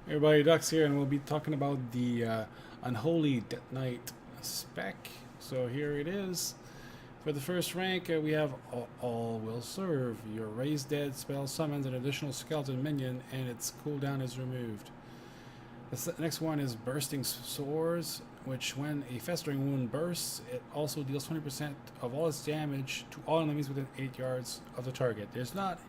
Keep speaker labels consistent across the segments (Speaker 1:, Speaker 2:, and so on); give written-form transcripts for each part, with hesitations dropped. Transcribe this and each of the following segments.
Speaker 1: Everybody, Ducks here, and we'll be talking about the Unholy Knight Spec. So here it is. For the first rank, we have all will serve. Your Raise Dead spell summons an additional skeleton minion, and its cooldown is removed. The next one is Bursting Sores, which when a Festering Wound bursts, it also deals 20% of all its damage to all enemies within 8 yards of the target. There's not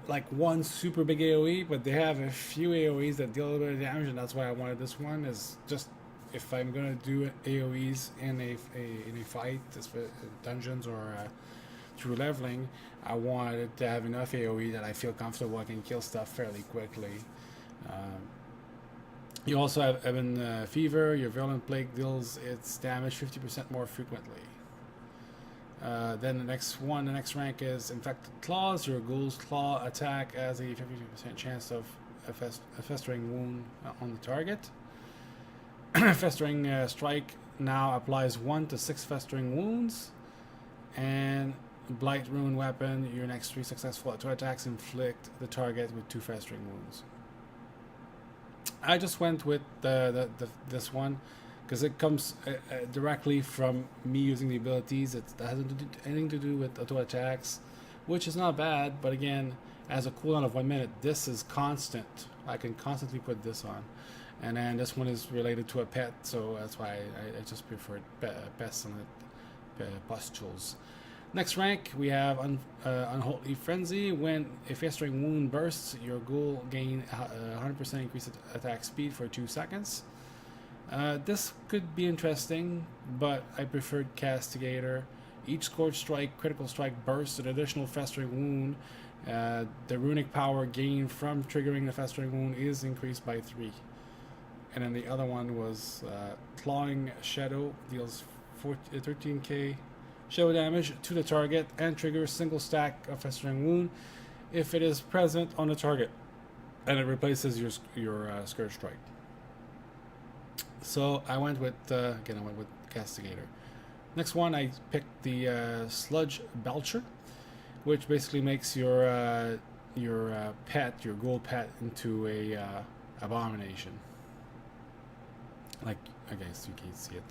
Speaker 1: like one super big AoE, but they have a few AoEs that deal a little bit of damage, and that's why I wanted this one. Is just if I'm gonna do AoEs in a fight, dungeons or through leveling, I wanted to have enough AoE that I feel comfortable I can kill stuff fairly quickly. You also have Ebon Fever. Your Virulent Plague deals its damage 50% more frequently. Then the next rank is Infected Claws. Your Ghoul's Claw attack has a 50% chance of a Festering Wound on the target. Festering Strike now applies 1 to 6 Festering Wounds. And Blight Rune Weapon, your next 3 successful attacks inflict the target with 2 Festering Wounds. I just went with this one because it comes directly from me using the abilities. It hasn't anything to do with auto attacks, which is not bad, but again, as a cooldown of 1 minute, this is constant. I can constantly put this on. And then this one is related to a pet, so that's why I just preferred pests and pustules. Next rank, we have Unholy Frenzy. When a Festering Wound bursts, your ghoul gain 100% increased attack speed for 2 seconds. This could be interesting, but I preferred Castigator. Each Scorch Strike, Critical Strike bursts an additional Festering Wound. The runic power gained from triggering the Festering Wound is increased by 3. And then the other one was Clawing Shadow, deals 13k shadow damage to the target and triggers single stack of Festering Wound if it is present on the target, and it replaces your Scourge Strike. So I went with Castigator. Next one, I picked the Sludge Belcher, which basically makes your ghoul pet, into a abomination. Like, I guess you can't see it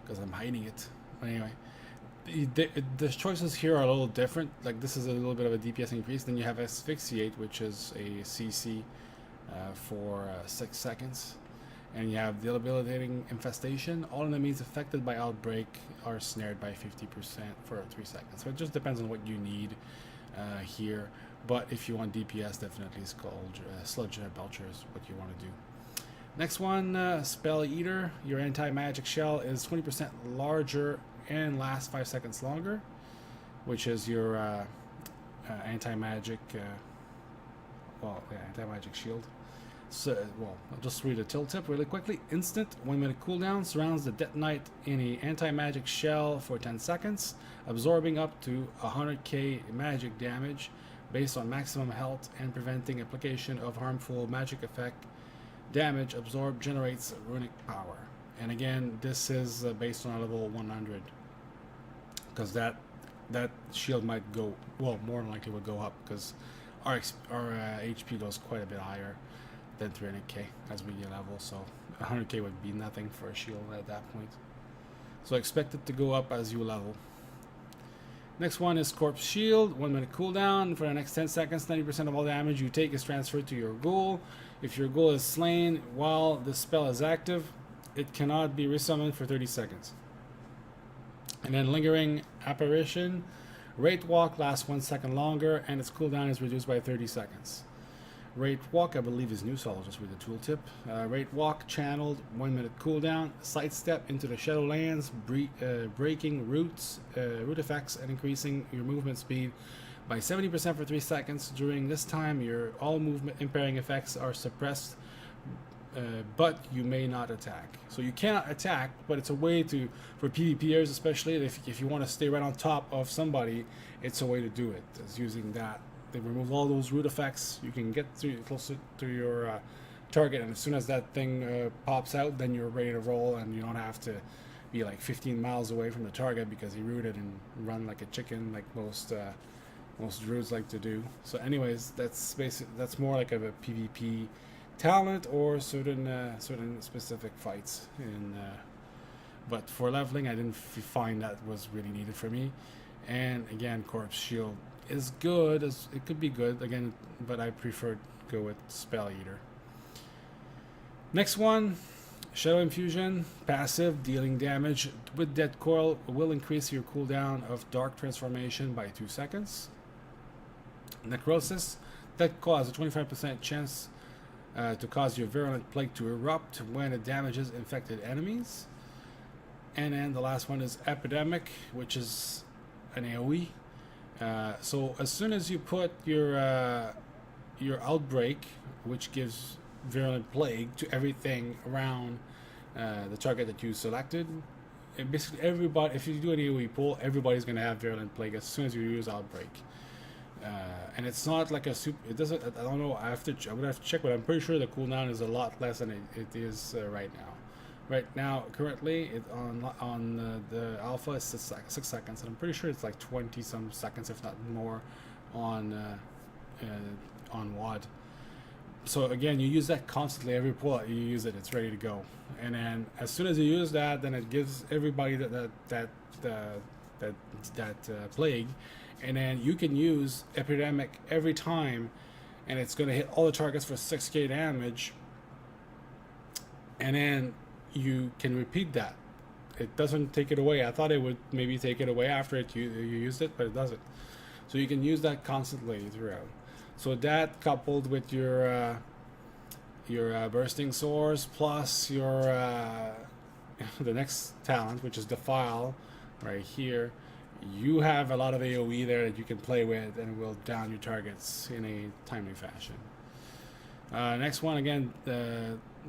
Speaker 1: because I'm hiding it. But anyway, the choices here are a little different. Like, this is a little bit of a DPS increase. Then you have Asphyxiate, which is a CC for 6 seconds. And you have Debilitating Infestation. All enemies affected by Outbreak are snared by 50% for 3 seconds. So it just depends on what you need here. But if you want DPS, definitely it's called Sludge Belcher is what you want to do. Next one, Spell Eater. Your anti-magic shell is 20% larger and lasts 5 seconds longer, which is your anti-magic anti-magic shield. So, I'll just read a tooltip really quickly. Instant 1 minute cooldown surrounds the Death Knight in a anti-magic shell for 10 seconds, absorbing up to 100k magic damage based on maximum health and preventing application of harmful magic effect. Damage absorbed generates runic power. And again, this is based on a level 100, because that shield might go, more than likely would go up, because our HP goes quite a bit higher than 300k as we get level, so 100k would be nothing for a shield at that point. So expect it to go up as you level. Next one is Corpse Shield. 1 minute cooldown. For the next 10 seconds, 90% of all damage you take is transferred to your ghoul. If your ghoul is slain while the spell is active, it cannot be resummoned for 30 seconds. And then Lingering Apparition. Rate Walk lasts 1 second longer, and its cooldown is reduced by 30 seconds. Rate Walk, I believe, is new, so I'll just read the tooltip. Rate Walk channeled, 1 minute cooldown. Sidestep into the Shadowlands, breaking root effects and increasing your movement speed by 70% for 3 seconds. During this time, your all movement impairing effects are suppressed, but you may not attack. So you cannot attack, but it's a way to, for PvPers especially, if you want to stay right on top of somebody, it's a way to do it. It's using that. They remove all those root effects. You can get closer to your target, and as soon as that thing pops out, then you're ready to roll, and you don't have to be like 15 miles away from the target because he rooted and run like a chicken, like most druids like to do. So anyways, that's more like a PvP talent or certain specific fights. But for leveling, I didn't find that was really needed for me. And again, Corpse Shield is good, as it could be good again, but I prefer to go with Spell Eater. Next one, Shadow Infusion, passive, dealing damage with Dead Coil will increase your cooldown of Dark Transformation by 2 seconds. Necrosis, Dead Coil has a 25% chance to cause your Virulent Plague to erupt when it damages infected enemies. And then the last one is Epidemic, which is an AoE. So as soon as you put your Outbreak, which gives Virulent Plague to everything around the target that you selected, and basically everybody, if you do an AoE pull, everybody's going to have Virulent Plague as soon as you use Outbreak. And it's not like a super, it doesn't, I don't know, I would have to check, but I'm pretty sure the cooldown is a lot less than it is right now. Right now, currently, on the alpha is 6 seconds, and I'm pretty sure it's like 20 some seconds, if not more, on WoD. So again, you use that constantly. Every pull you use it, it's ready to go. And then as soon as you use that, then it gives everybody that plague, and then you can use Epidemic every time, and it's going to hit all the targets for 6k damage, and then you can repeat that. It doesn't take it away. I thought it would maybe take it away after you used it, but it doesn't. So you can use that constantly throughout. So that, coupled with your bursting swords, plus your the next talent, which is Defile, right here, you have a lot of AoE there that you can play with, and will down your targets in a timely fashion. Next one, again,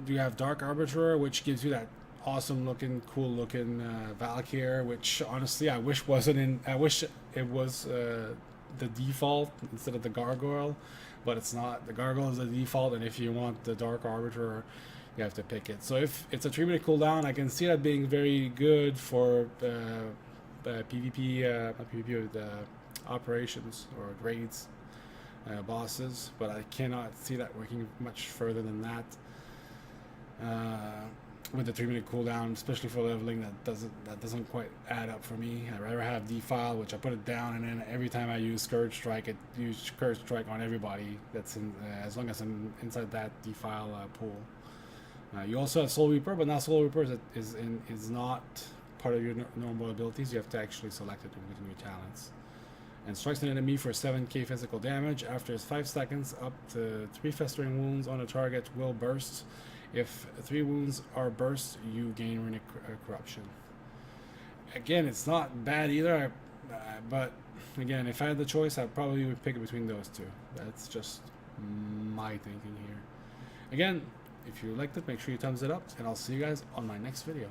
Speaker 1: you have Dark Arbiter, which gives you that awesome looking, cool looking Valkyr, which honestly I wish wasn't in. I wish it was the default instead of the Gargoyle, but it's not. The Gargoyle is the default, and if you want the Dark Arbiter, you have to pick it. So if it's a 3-minute cooldown, I can see that being very good for PvP, not PvP, with operations or raids. Bosses, but I cannot see that working much further than that with the 3-minute cooldown, especially for leveling. That doesn't quite add up for me. I'd rather have Defile, which I put it down, and then every time I use Scourge Strike, it use Scourge Strike on everybody that's in, as long as I'm inside that Defile pool. You also have Soul Reaper, but now Soul Reaper is not part of your normal abilities. You have to actually select it within your talents. And strikes an enemy for 7k physical damage. After 5 seconds, up to 3 festering wounds on a target will burst. If 3 wounds are burst, you gain runic corruption. Again, it's not bad either, but again, if I had the choice, I probably would pick it between those two. That's just my thinking here. Again, if you liked it, make sure you thumbs it up, and I'll see you guys on my next video.